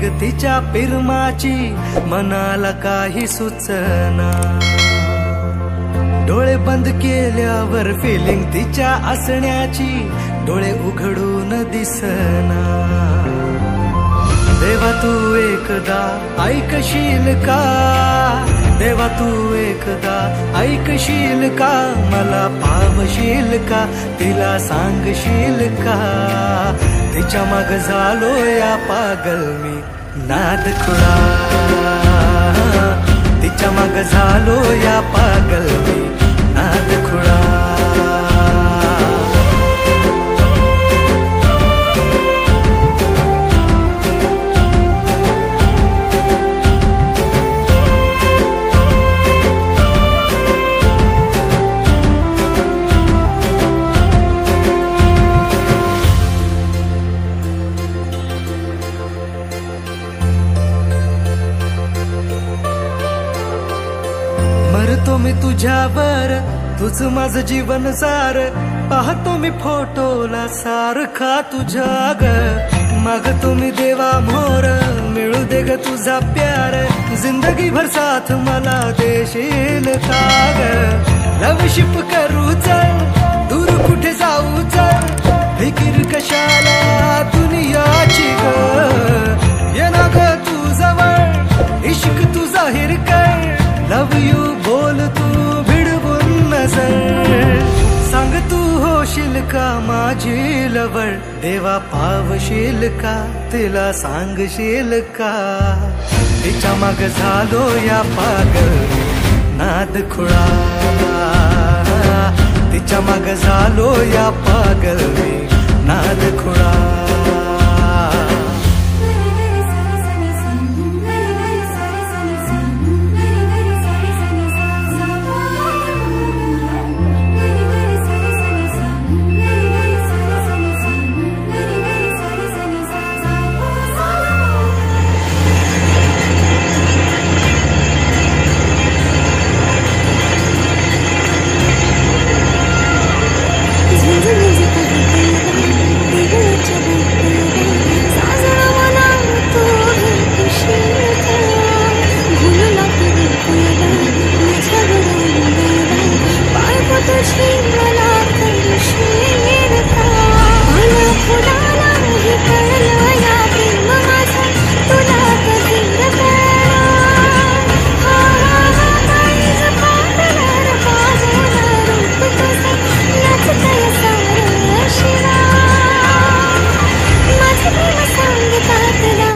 Feeling तिच्या पिरमाची मनाला काही सुचना। डोळे बंद केल्यावर फिलिंग तिच्या असण्याची डोळे उघडून दिसना। देवा तू एकदा ऐकशील का, देवा तू एकदा ऐकशील का, मला पावशील का, तिला सांगशील का, तिच्या माग झालो या पागल मी नाद खुळा, तिच्या माग झालो या पागल मी नाद खुळा। मरतो मी तुझ्यावर, तुझ माझं जीवन सार, पाहतो मी फोटोला सारखा तुझ्या ग, मागतो मी देवा मोर, मिळू दे ग तुझा प्यार, जिंदगी भर साथ मला देशील का ग। लवशिप करू चल, दूर कुठे जाऊ चल, फिकीर कशाला दुनियाची ग, ये ना ग तू जवळ, इश्क तू जाहीर कर, लव यू बोल तू भिडवून नजर, सांग तू होशील का माझी लवळ, देवा पावशील का, तिला सांगशील का, तिच्या माग झालो या पागल नाद खुळा, तिच्या माग झालो या पागल नाद खुळा।